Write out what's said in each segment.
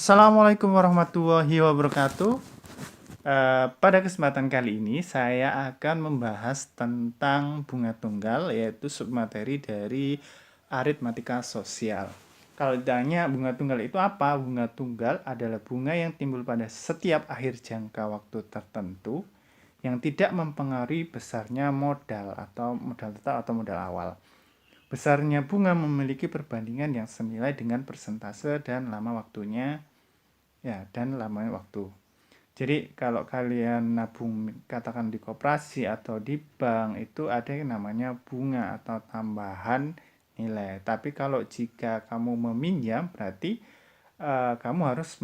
Assalamualaikum warahmatullahi wabarakatuh. Pada kesempatan kali ini saya akan membahas tentang bunga tunggal, yaitu submateri dari aritmatika sosial. Kalau ditanya bunga tunggal itu apa? Bunga tunggal adalah bunga yang timbul pada setiap akhir jangka waktu tertentu yang tidak mempengaruhi besarnya modal atau modal tetap atau modal awal. Besarnya bunga memiliki perbandingan yang senilai dengan persentase dan lama waktunya, ya, dan lamanya waktu. Jadi kalau kalian nabung katakan di koperasi atau di bank itu ada yang namanya bunga atau tambahan nilai. Tapi kalau jika kamu meminjam berarti kamu harus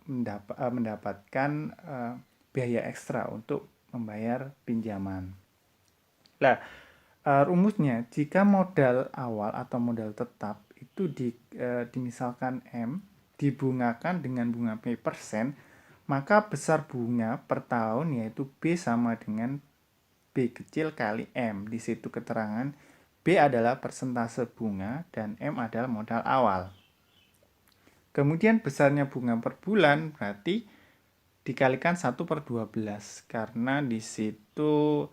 mendapatkan biaya ekstra untuk membayar pinjaman. Nah, rumusnya jika modal awal atau modal tetap itu dimisalkan M dibungakan dengan bunga P persen, maka besar bunga per tahun yaitu B sama dengan B kecil kali M. Di situ keterangan B adalah persentase bunga dan M adalah modal awal. Kemudian besarnya bunga per bulan berarti dikalikan 1/12 karena di situ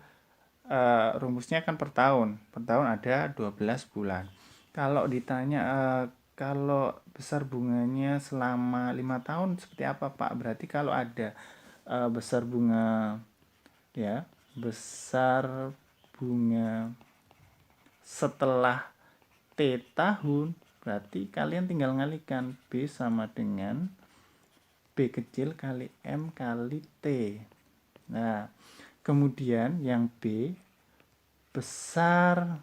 rumusnya kan per tahun. Per tahun ada 12 bulan. Kalau ditanya kalau besar bunganya selama 5 tahun seperti apa, Pak? Berarti kalau ada besar bunga, ya, besar bunga setelah T tahun, berarti kalian tinggal ngalikan B sama dengan B kecil kali M kali T. Nah, kemudian yang B besar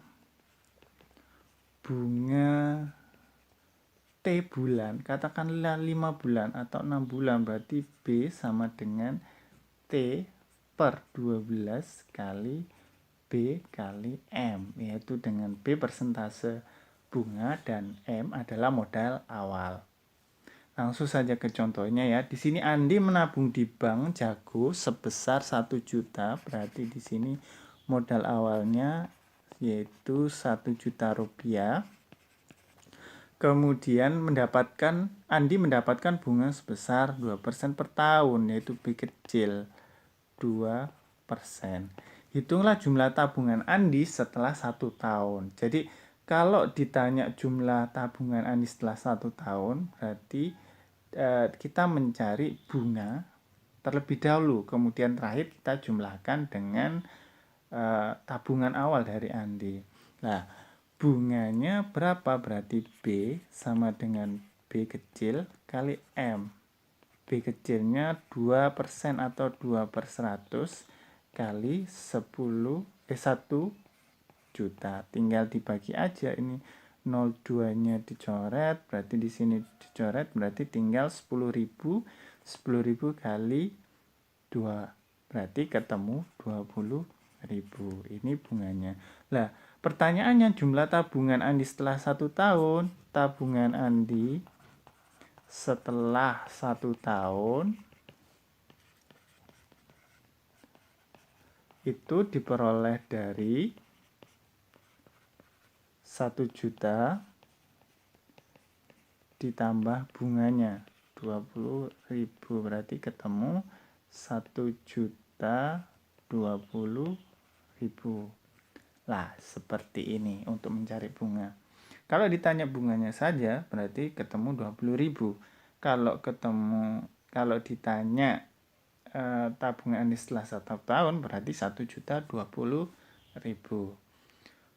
bunga T bulan, katakanlah 5 bulan atau 6 bulan, berarti B sama dengan T per 12 kali B kali M, yaitu dengan B persentase bunga dan M adalah modal awal. Langsung saja ke contohnya ya. Di sini Andi menabung di bank Jago sebesar 1 juta, berarti di sini modal awalnya yaitu 1 juta rupiah. Kemudian Andi mendapatkan bunga sebesar 2% per tahun, yaitu B kecil 2%. Hitunglah jumlah tabungan Andi setelah 1 tahun. Jadi kalau ditanya jumlah tabungan Andi setelah 1 tahun, berarti kita mencari bunga terlebih dahulu. Kemudian terakhir kita jumlahkan dengan tabungan awal dari Andi. Nah, bunganya berapa? Berarti B sama dengan B kecil kali M. B kecilnya 2% atau 2/100 kali 1 juta. Tinggal dibagi aja ini 02-nya dicoret, berarti di sini dicoret, berarti tinggal 10.000. 10.000 kali 2, berarti ketemu 20.000. Ini bunganya. Lah, pertanyaannya jumlah tabungan Andi setelah 1 tahun. Tabungan Andi setelah 1 tahun itu diperoleh dari 1 juta ditambah bunganya 20.000, berarti ketemu 1.020.000. Lah, seperti ini untuk mencari bunga. Kalau ditanya bunganya saja berarti ketemu 20.000. Kalau ditanya tabungan Anda setelah 1 tahun berarti 1.020.000.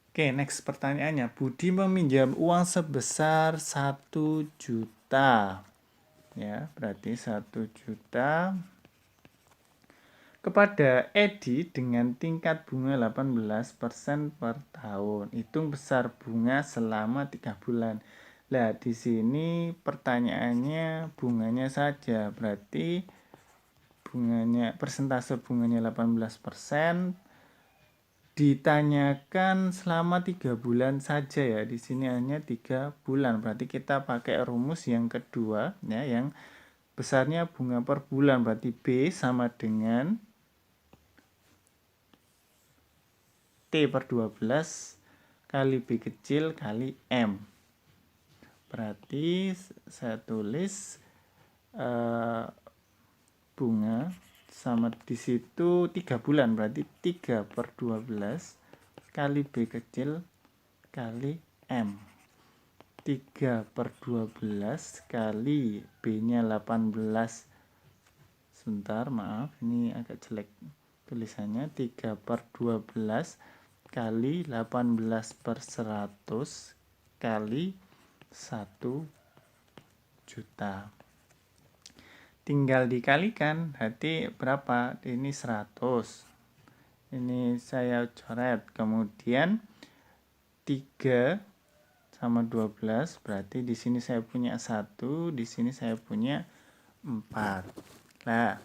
Oke, next pertanyaannya. Budi meminjam uang sebesar 1 juta. Ya, berarti 1 juta kepada Edi dengan tingkat bunga 18% per tahun. Hitung besar bunga selama 3 bulan. Nah, di sini pertanyaannya bunganya saja. Berarti persentase bunganya 18%, ditanyakan selama 3 bulan saja ya. Di sini hanya 3 bulan. Berarti kita pakai rumus yang kedua ya, yang besarnya bunga per bulan, berarti B sama dengan T per 12 kali B kecil kali M. Berarti saya tulis eh, bunga sama di situ 3 bulan, berarti 3 per 12 kali B kecil kali M. 3 per 12 kali B nya 18, sebentar maaf ini agak jelek tulisannya, 3 per 12 kali 18 per 100 kali 1 juta. Tinggal dikalikan, berarti berapa? Ini 100. Ini saya coret. Kemudian 3 sama 12, berarti di sini saya punya 1, di sini saya punya 4. Nah,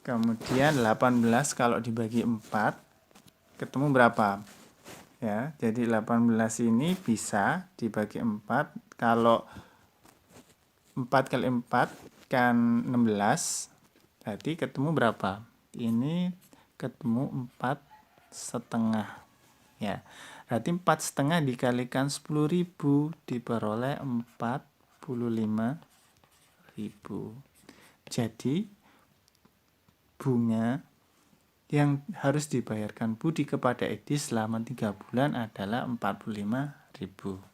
kemudian 18 kalau dibagi 4 ketemu berapa? Ya, jadi 18 ini bisa dibagi 4. Kalau 4 kali 4 kan 16, berarti ketemu berapa? Ini ketemu 4 setengah. Ya, berarti 4 setengah dikalikan 10.000 diperoleh 45.000. Jadi bunga yang harus dibayarkan Budi kepada Edi selama 3 bulan adalah 45.000.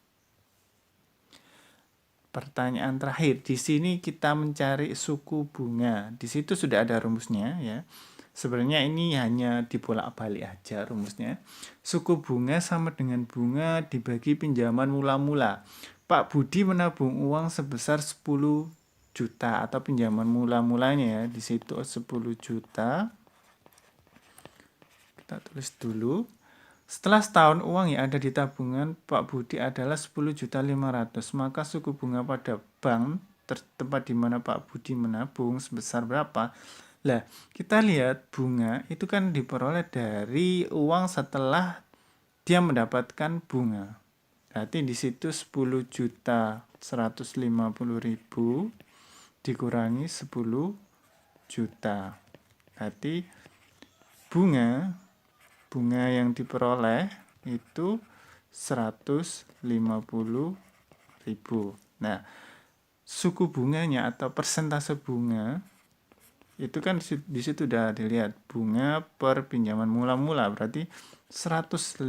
Pertanyaan terakhir, di sini kita mencari suku bunga. Di situ sudah ada rumusnya ya. Sebenarnya ini hanya dibolak-balik aja rumusnya. Suku bunga sama dengan bunga dibagi pinjaman mula-mula. Pak Budi menabung uang sebesar 10 juta atau pinjaman mula-mulanya ya. Di situ 10 juta. Kita tulis dulu. Setelah setahun uang yang ada di tabungan Pak Budi adalah 10.500.000, maka suku bunga pada bank tempat di mana Pak Budi menabung sebesar berapa? Lah, kita lihat bunga itu kan diperoleh dari uang setelah dia mendapatkan bunga. Berarti di situ 10.150.000 dikurangi 10 juta. Berarti bunga yang diperoleh itu 150.000. Nah, suku bunganya atau persentase bunga itu kan di situ udah dilihat bunga per pinjaman mula-mula, berarti 150.000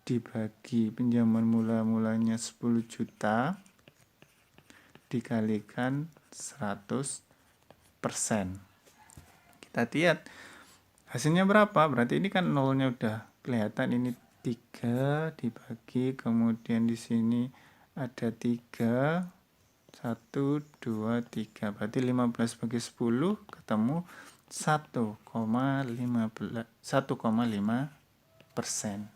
dibagi pinjaman mula-mulanya 10 juta dikalikan 100%. Kita lihat hasilnya berapa? Berarti ini kan nolnya udah kelihatan, ini 3 dibagi, kemudian di sini ada 3, 1, 2, 3. Berarti 15 bagi 10 ketemu 1,5%.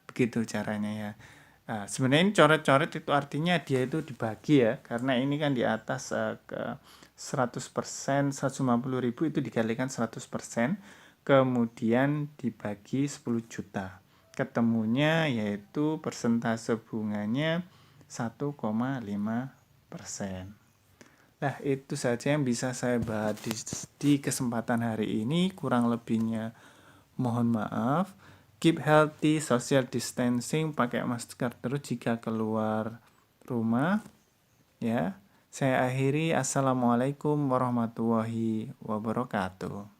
Begitu caranya ya. Nah, sebenarnya ini coret-coret itu artinya dia itu dibagi ya, karena ini kan di atas ke 100%, 150.000 itu dikalikan 100%, kemudian dibagi 10 juta. Ketemunya yaitu persentase bunganya 1,5%. Nah, itu saja yang bisa saya bahas di kesempatan hari ini. Kurang lebihnya mohon maaf. Keep healthy, social distancing, pakai masker terus jika keluar rumah. Ya, saya akhiri. Assalamualaikum warahmatullahi wabarakatuh.